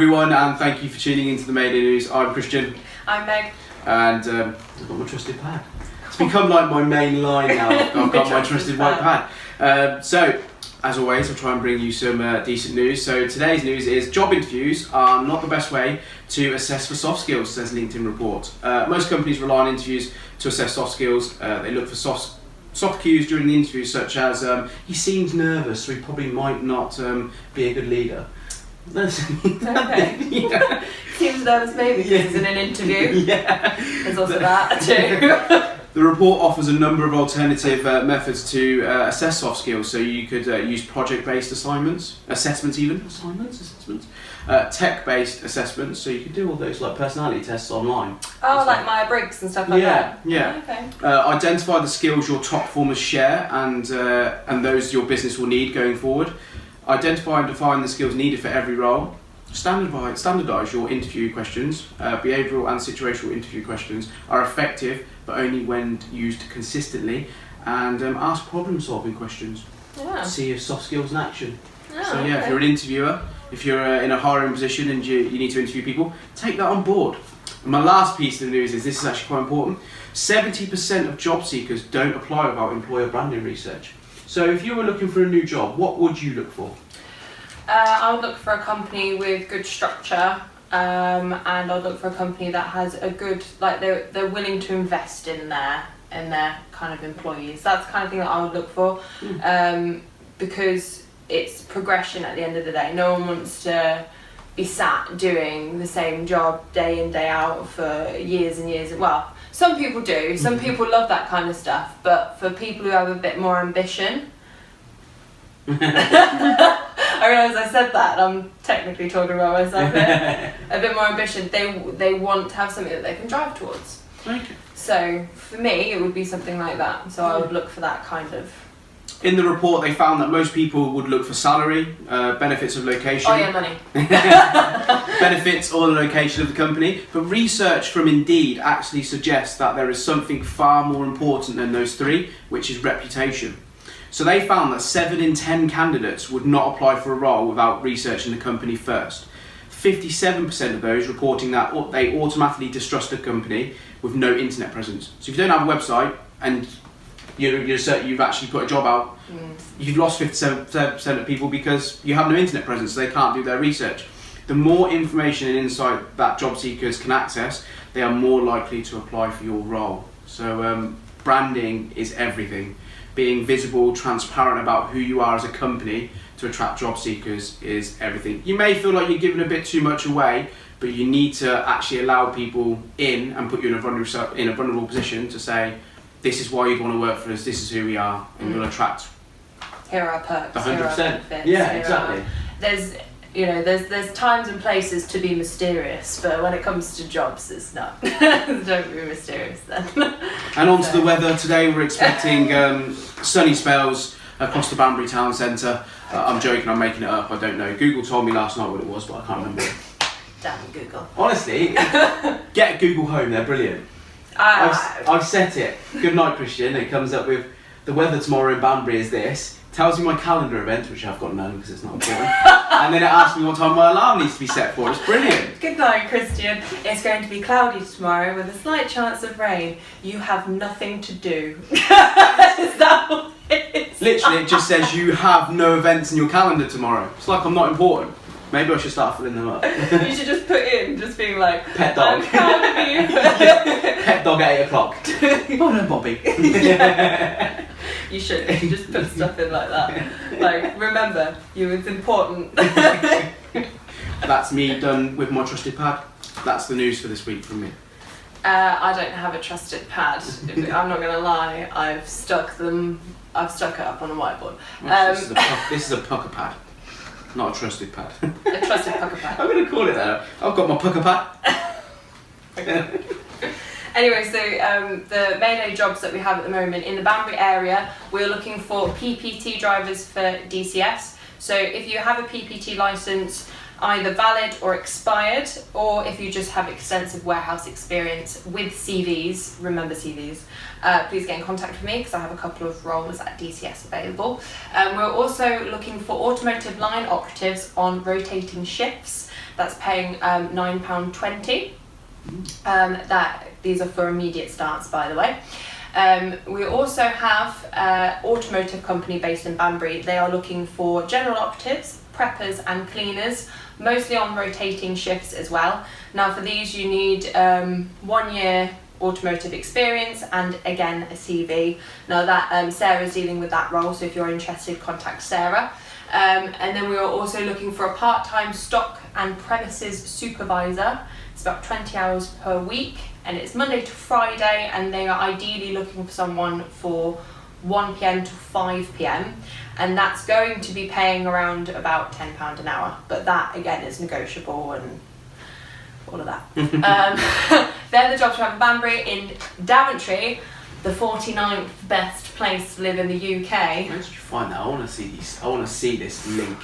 everyone, and thank you for tuning into the Mayday News. I'm Christian. I'm Meg. And I've got my trusted pad. It's become like my main line now. I've got my trusted white pad. So, as always, I'll try and bring you some decent news. So today's news is job interviews are not the best way to assess for soft skills, says LinkedIn report. Most companies rely on interviews to assess soft skills. They look for soft cues during the interview, such as he seems nervous, so he probably might not be a good leader. Okay. Yeah. Seems nervous maybe because he's in an interview. Yeah. There's also that too. The report offers a number of alternative methods to assess soft skills. So you could use project-based assessments, tech-based assessments. So you could do all those like personality tests online. Oh, like Myers-Briggs and stuff like that. Yeah. Oh, okay. Identify the skills your top performers share and those your business will need going forward. Identify and define the skills needed for every role. Standardise your interview questions. Behavioural and situational interview questions are effective, but only when used consistently. And ask problem-solving questions. Yeah. See if soft skills in action. Oh, So yeah, okay. if you're an interviewer, if you're in a hiring position and you need to interview people, take that on board. And my last piece of the news is this is actually quite important. 70% of job seekers don't apply without employer branding research. So if you were looking for a new job, what would you look for? I would look for a company with good structure, and I would look for a company that has a good, like they're willing to invest in their kind of employees. That's the kind of thing that I would look for, because it's progression at the end of the day. No one wants to be sat doing the same job day in, day out for years and years. Well, some people do. Some people love that kind of stuff, but for people who have a bit more ambition. I realise I said that and I'm technically talking about myself here. A bit more ambition. They want to have something that they can drive towards. Okay. So for me it would be something like that. So I would look for that kind of. In the report, they found that most people would look for salary, benefits of location. Oh yeah, money. Benefits or the location of the company. But research from Indeed actually suggests that there is something far more important than those three, which is reputation. So they found that 7 in 10 candidates would not apply for a role without researching the company first. 57% of those reporting that they automatically distrust a company with no internet presence. So if you don't have a website and you've actually put a job out, you've lost 57% of people because you have no internet presence, so they can't do their research. The more information and insight that job seekers can access, they are more likely to apply for your role. So branding is everything. Being visible, transparent about who you are as a company to attract job seekers is everything. You may feel like you're giving a bit too much away, but you need to actually allow people in and put you in a vulnerable position to say, this is why you'd want to work for us, this is who we are, and we'll attract. Here are our perks, 100%. here are our benefits. Yeah, exactly. There's times and places to be mysterious, but when it comes to jobs, it's not. Don't be mysterious then. And on to the weather. Today we're expecting sunny spells across the Banbury town centre. I'm joking, I'm making it up, I don't know. Google told me last night what it was, but I can't remember it. Damn Google. Honestly, get Google Home, they're brilliant. I've set it. Good night, Christian. It comes up with the weather tomorrow in Banbury is this. Tells me my calendar events, which I've got none because it's not important. And then it asks me what time my alarm needs to be set for. It's brilliant. Good night, Christian. It's going to be cloudy tomorrow with a slight chance of rain. You have nothing to do. Is that what it is? Literally, it just says you have no events in your calendar tomorrow. It's like I'm not important. Maybe I should start filling them up. You should just put in, just being like, pet dog. I'm proud of you. Pet dog at 8 o'clock. Oh no, Bobby. You should just put stuff in like that. Like, remember, it's important. That's me done with my trusted pad. That's the news for this week from me. I don't have a trusted pad. I'm not going to lie. I've stuck it up on a whiteboard. This is a pucker pad. Not a trusted pad. A trusted pucker pad. I'm going to call it that. I've got my pucker pad. Okay. Anyway, so the Mayday jobs that we have at the moment in the Banbury area, we're looking for PPT drivers for DCS. So if you have a PPT license, either valid or expired, or if you just have extensive warehouse experience with CVs, remember CVs, please get in contact with me because I have a couple of roles at DCS available. We're also looking for automotive line operatives on rotating shifts. That's paying £9.20. These are for immediate starts, by the way. We also have an automotive company based in Banbury. They are looking for general operatives, preppers and cleaners, mostly on rotating shifts as well. Now for these you need 1 year automotive experience and again a CV. Now that Sarah's dealing with that role, so if you're interested, contact Sarah. And then we are also looking for a part-time stock and premises supervisor. It's about 20 hours per week and it's Monday to Friday, and they are ideally looking for someone for 1 p.m. to 5 p.m. and that's going to be paying around about £10 an hour, but that again is negotiable and all of that. They're the jobs we have in Banbury. In Daventry, the 49th best place to live in the UK. Where did you find that? I want to see these. I want to see this link.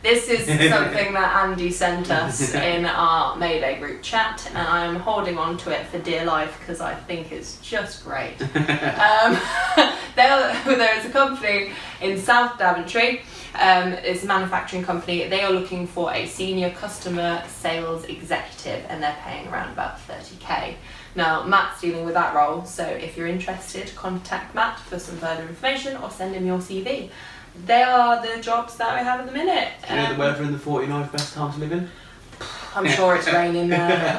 This is something that Andy sent us in our Mayday group chat, and I am holding on to it for dear life because I think it's just great. There is a company in South Daventry. It's a manufacturing company. They are looking for a senior customer sales executive, and they're paying around about 30k. Now Matt's dealing with that role, so if you're interested, contact Matt for some further information or send him your CV. They are the jobs that we have at the minute. Do you know the weather in the 49th best time to live in? I'm sure it's raining there.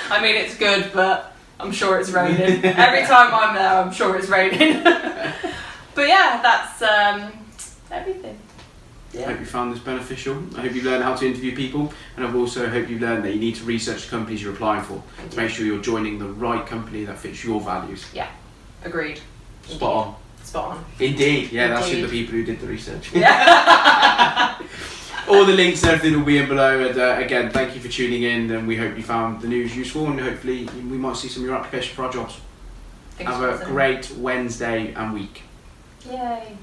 I mean, it's good, but I'm sure it's raining. Every time I'm there, I'm sure it's raining. But yeah, that's everything. I hope you found this beneficial. I hope you learned how to interview people, and I also hope you learned that you need to research the companies you're applying for to make sure you're joining the right company that fits your values. Yeah, agreed. Spot on. Spot on. Indeed, yeah, that's Indeed. the people who did the research. Yeah. All the links and everything will be in below, and again, thank you for tuning in, and we hope you found the news useful, and hopefully we might see some of your application for our jobs. Have a great Wednesday and week. Yay.